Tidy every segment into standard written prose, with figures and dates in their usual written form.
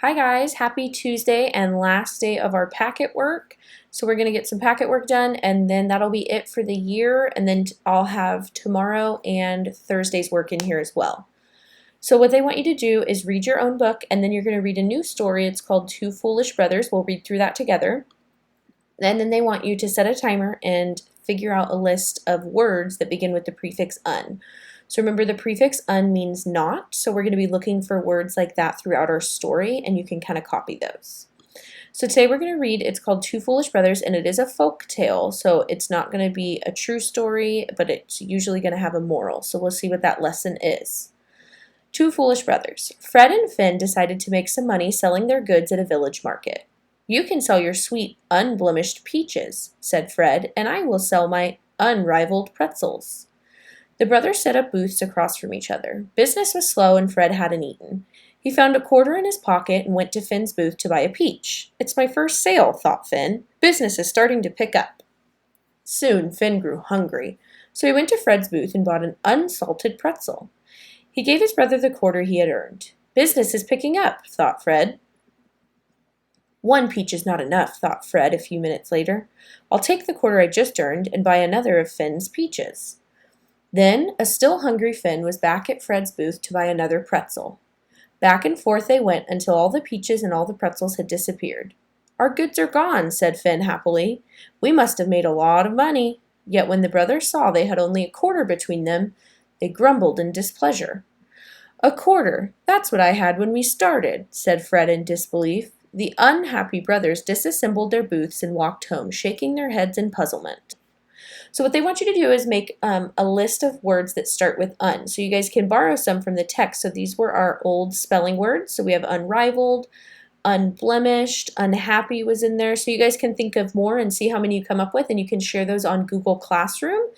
Hi guys, happy Tuesday and last day of our packet work. So we're going to get some packet work done and then that'll be it for the year, and then I'll have tomorrow and Thursday's work in here as well. So what they want you to do is read your own book, and then you're going to read a new story. It's called Two Foolish Brothers. We'll read through that together. And then they want you to set a timer and figure out a list of words that begin with the prefix un. So remember, the prefix un means not, so we're going to be looking for words like that throughout our story, and you can kind of copy those. So today we're going to read, it's called Two Foolish Brothers, and it is a folk tale, so it's not going to be a true story, but it's usually going to have a moral. So we'll see what that lesson is. Two Foolish Brothers. Fred and Finn decided to make some money selling their goods at a village market. "You can sell your sweet, unblemished peaches," said Fred, "and I will sell my unrivaled pretzels." The brothers set up booths across from each other. Business was slow and Fred hadn't eaten. He found a quarter in his pocket and went to Finn's booth to buy a peach. "It's my first sale," thought Finn. "Business is starting to pick up." Soon Finn grew hungry, so he went to Fred's booth and bought an unsalted pretzel. He gave his brother the quarter he had earned. "Business is picking up," thought Fred. "One peach is not enough," thought Fred a few minutes later. "I'll take the quarter I just earned and buy another of Finn's peaches." Then a still hungry Finn was back at Fred's booth to buy another pretzel. Back and forth they went until all the peaches and all the pretzels had disappeared. "Our goods are gone," said Finn happily. "We must have made a lot of money." Yet when the brothers saw they had only a quarter between them, they grumbled in displeasure. "A quarter? That's what I had when we started," said Fred in disbelief. The unhappy brothers disassembled their booths and walked home, shaking their heads in puzzlement. So what they want you to do is make a list of words that start with un. So you guys can borrow some from the text. So these were our old spelling words. So we have unrivaled, unblemished, unhappy was in there. So you guys can think of more and see how many you come up with, and you can share those on Google Classroom.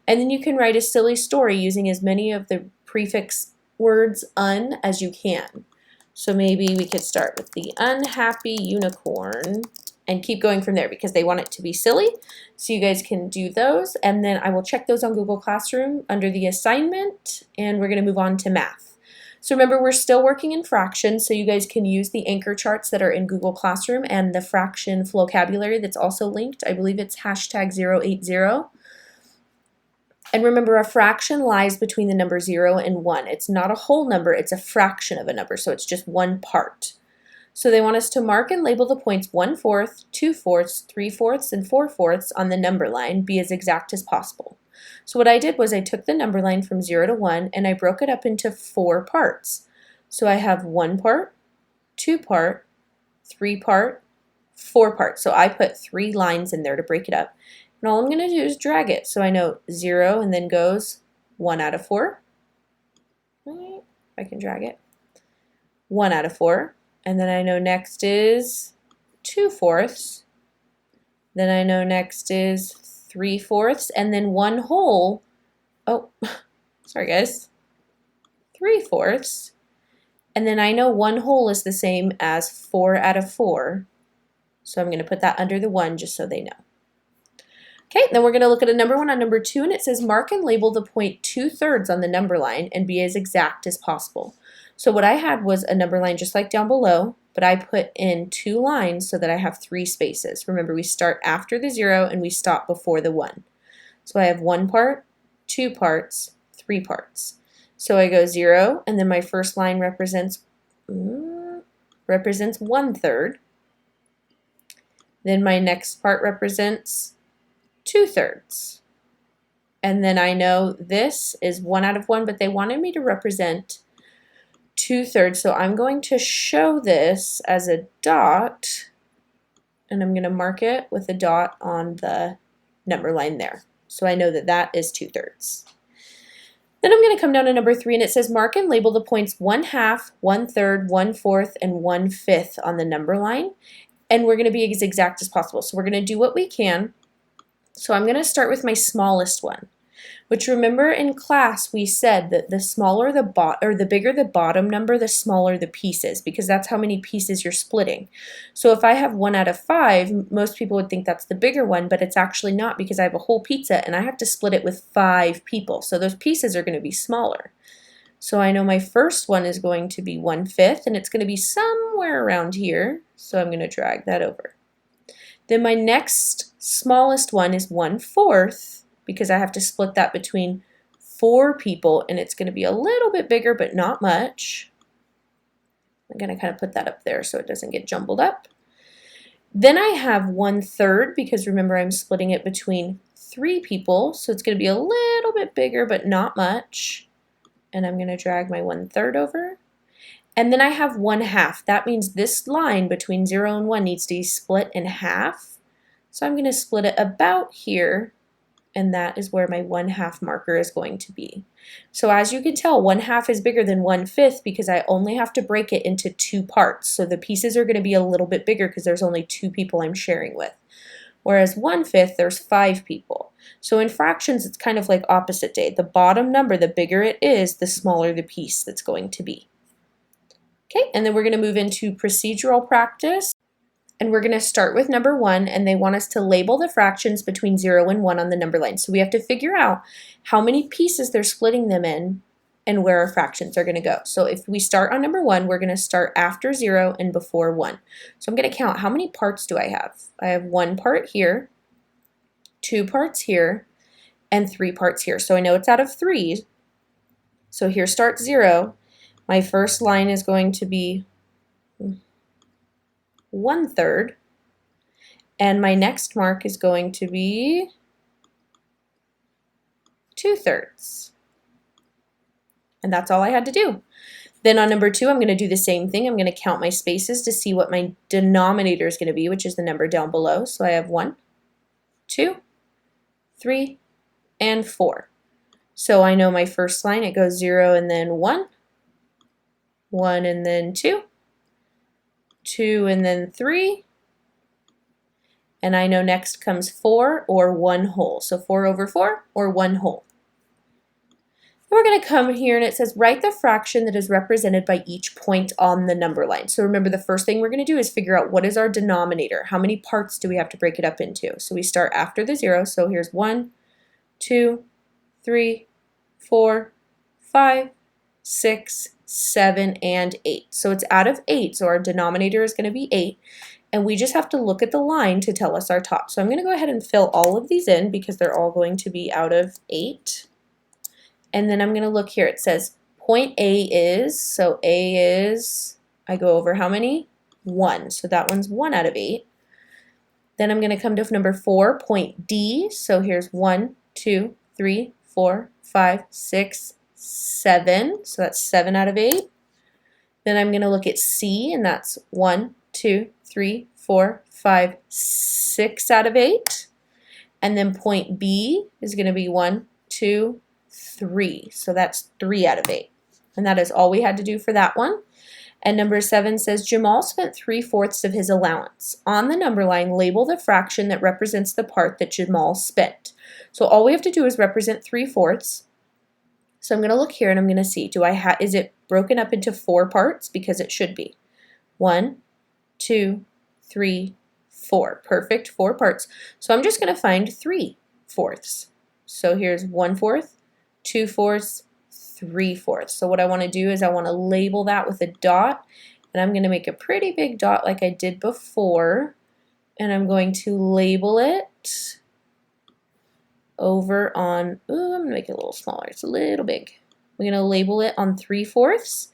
And then you can write a silly story using as many of the prefix words un as you can. So maybe we could start with the unhappy unicorn and keep going from there because they want it to be silly. So you guys can do those, and then I will check those on Google Classroom under the assignment, and we're going to move on to math. So remember, we're still working in fractions, so you guys can use the anchor charts that are in Google Classroom and the fraction vocabulary that's also linked. I believe it's #080. And remember, a fraction lies between the number 0 and 1. It's not a whole number, it's a fraction of a number, so it's just one part. So they want us to mark and label the points 1/4, 2/4, 3/4, and 4/4 on the number line, be as exact as possible. So what I did was I took the number line from 0 to 1 and I broke it up into 4 parts. So I have 1 part, 2 part, 3 part, 4 part. So I put 3 lines in there to break it up. And all I'm going to do is drag it. So I know 0 and then goes 1 out of 4. I can drag it. 1 out of 4. And then I know next is 2/4. Then I know next is 3/4. And then 1 whole. Oh, sorry guys. 3/4. And then I know 1 whole is the same as 4 out of 4. So I'm going to put that under the 1 just so they know. Okay, then we're going to look at a number 1 on number 2, and it says mark and label the point 2/3 on the number line and be as exact as possible. So what I had was a number line just like down below, but I put in 2 lines so that I have 3 spaces. Remember, we start after the 0 and we stop before the 1. So I have 1 part, 2 parts, 3 parts. So I go 0, and then my first line represents 1/3. Then my next part represents 2/3. And then I know this is 1 out of 1, but they wanted me to represent 2/3. So I'm going to show this as a dot, and I'm going to mark it with a dot on the number line there. So I know that that is 2/3. Then I'm going to come down to number 3, and it says mark and label the points 1/2, 1/3, 1/4, and 1/5 on the number line. And we're going to be as exact as possible. So we're going to do what we can. So I'm going to start with my smallest one, which remember in class we said that the smaller the bigger the bottom number, the smaller the pieces, because that's how many pieces you're splitting. So if I have 1 out of 5, most people would think that's the bigger one, but it's actually not, because I have a whole pizza and I have to split it with 5 people. So those pieces are going to be smaller. So I know my first one is going to be 1/5, and it's going to be somewhere somewhere around here, so I'm going to drag that over. Then my next smallest one is 1/4, because I have to split that between 4 people, and it's going to be a little bit bigger, but not much. I'm going to kind of put that up there so it doesn't get jumbled up. Then I have 1/3, because remember I'm splitting it between 3 people, so it's going to be a little bit bigger, but not much. And I'm going to drag my 1/3 over. And then I have 1/2. That means this line between 0 and 1 needs to be split in half. So I'm going to split it about here, and that is where my 1/2 marker is going to be. So as you can tell, 1/2 is bigger than 1/5 because I only have to break it into 2 parts. So the pieces are going to be a little bit bigger because there's only 2 people I'm sharing with. Whereas 1/5, there's 5 people. So in fractions, it's kind of like opposite day. The bottom number, the bigger it is, the smaller the piece that's going to be. Okay, and then we're going to move into procedural practice. And we're going to start with number 1, and they want us to label the fractions between 0 and 1 on the number line. So we have to figure out how many pieces they're splitting them in and where our fractions are going to go. So if we start on number 1, we're going to start after 0 and before 1. So I'm going to count how many parts do I have. I have 1 part here, 2 parts here, and 3 parts here. So I know it's out of 3. So here starts 0. My first line is going to be 1/3, and my next mark is going to be 2/3. And that's all I had to do. Then on number 2, I'm going to do the same thing. I'm going to count my spaces to see what my denominator is going to be, which is the number down below. So I have 1, 2, 3, and 4. So I know my first line, it goes 0 and then 1, 1 and then 2, 2 and then 3, and I know next comes 4 or 1 whole. So 4 over 4 or 1 whole. Then we're going to come here and it says write the fraction that is represented by each point on the number line. So remember, the first thing we're going to do is figure out what is our denominator. How many parts do we have to break it up into? So we start after the 0. So here's 1, 2, 3, 4, 5, 6, 7, and 8. So it's out of 8, so our denominator is going to be 8. And we just have to look at the line to tell us our top. So I'm going to go ahead and fill all of these in because they're all going to be out of 8. And then I'm going to look here. It says point A is, so A is, I go over how many? 1. So that one's 1 out of 8. Then I'm going to come to number 4, point D. So here's 1, 2, 3, 4, 5, 6, 7. So that's 7 out of 8. Then I'm going to look at C, and that's 1, 2, 3, 4, 5, 6 out of 8. And then point B is going to be 1, 2, 3. So that's 3 out of 8. And that is all we had to do for that one. And number 7 says Jamal spent 3/4 of his allowance. On the number line, label the fraction that represents the part that Jamal spent. So all we have to do is represent 3/4. So I'm going to look here and I'm going to see, is it broken up into 4 parts? Because it should be. 1, 2, 3, 4. Perfect, 4 parts. So I'm just going to find 3/4. So here's 1/4, 2/4, 3/4. So what I want to do is I want to label that with a dot, and I'm going to make a pretty big dot like I did before, and I'm going to label it over on, I'm going to make it a little smaller. It's a little big. I'm going to label it on 3/4.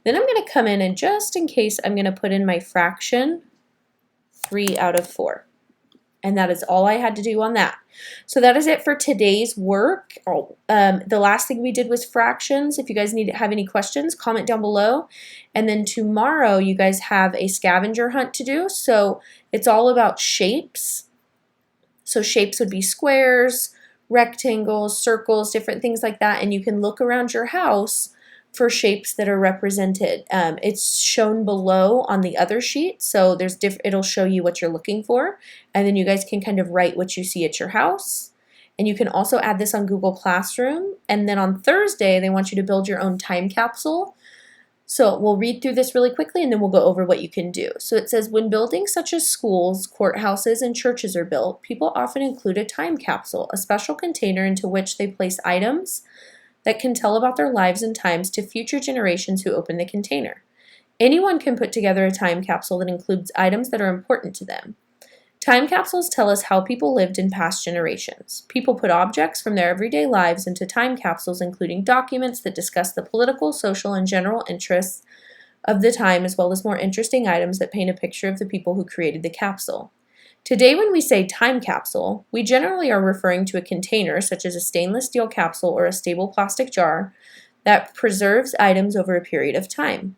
Then I'm going to come in and just in case, I'm going to put in my fraction 3 out of 4. And that is all I had to do on that. So that is it for today's work. The last thing we did was fractions. If you guys have any questions, comment down below. And then tomorrow you guys have a scavenger hunt to do. So it's all about shapes. So shapes would be squares, rectangles, circles, different things like that. And you can look around your house for shapes that are represented. It's shown below on the other sheet, so it'll show you what you're looking for, and then you guys can kind of write what you see at your house. And you can also add this on Google Classroom, and then on Thursday they want you to build your own time capsule. So we'll read through this really quickly and then we'll go over what you can do. So it says, when buildings such as schools, courthouses, and churches are built, people often include a time capsule, a special container into which they place items that can tell about their lives and times to future generations who open the container. Anyone can put together a time capsule that includes items that are important to them. Time capsules tell us how people lived in past generations. People put objects from their everyday lives into time capsules, including documents that discuss the political, social, and general interests of the time, as well as more interesting items that paint a picture of the people who created the capsule. Today, when we say time capsule, we generally are referring to a container, such as a stainless steel capsule or a stable plastic jar, that preserves items over a period of time.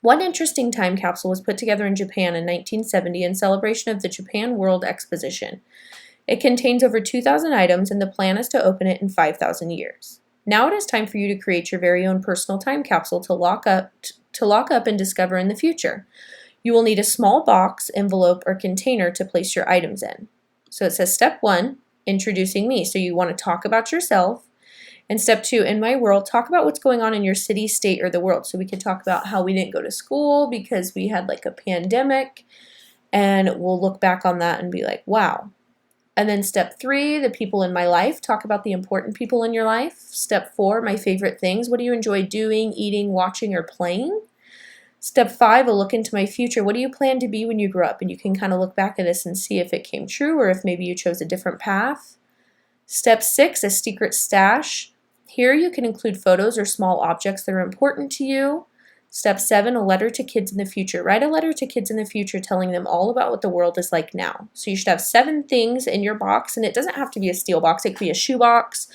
One interesting time capsule was put together in Japan in 1970 in celebration of the Japan World Exposition. It contains over 2,000 items, and the plan is to open it in 5,000 years. Now it is time for you to create your very own personal time capsule to lock up and discover in the future. You will need a small box, envelope, or container to place your items in. So it says step 1, introducing me. So you want to talk about yourself. And step 2, in my world, talk about what's going on in your city, state, or the world. So we can talk about how we didn't go to school because we had like a pandemic, and we'll look back on that and be like, wow. And then step 3, the people in my life, talk about the important people in your life. Step 4, my favorite things. What do you enjoy doing, eating, watching, or playing? Step 5, a look into my future. What do you plan to be when you grow up? And you can kind of look back at this and see if it came true or if maybe you chose a different path. Step 6, a secret stash. Here you can include photos or small objects that are important to you. Step 7, a letter to kids in the future. Write a letter to kids in the future telling them all about what the world is like now. So you should have 7 things in your box, and it doesn't have to be a steel box. It could be a shoe box.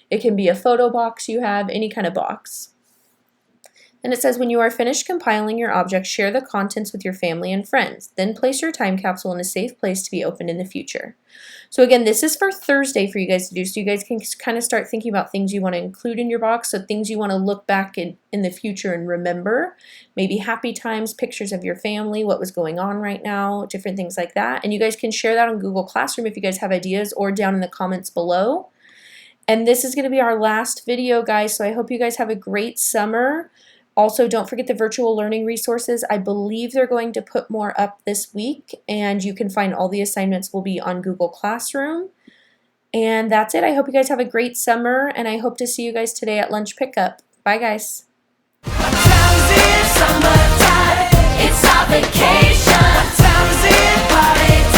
It can be a photo box you have, any kind of box. And it says, when you are finished compiling your objects, share the contents with your family and friends. Then place your time capsule in a safe place to be opened in the future. So again, this is for Thursday for you guys to do, so you guys can kind of start thinking about things you want to include in your box, so things you want to look back in the future and remember. Maybe happy times, pictures of your family, what was going on right now, different things like that. And you guys can share that on Google Classroom if you guys have ideas, or down in the comments below. And this is going to be our last video, guys, so I hope you guys have a great summer. Also, don't forget the virtual learning resources. I believe they're going to put more up this week, and you can find all the assignments will be on Google Classroom. And that's it. I hope you guys have a great summer, and I hope to see you guys today at lunch pickup. Bye, guys. It's our vacation. What time is it? Party time.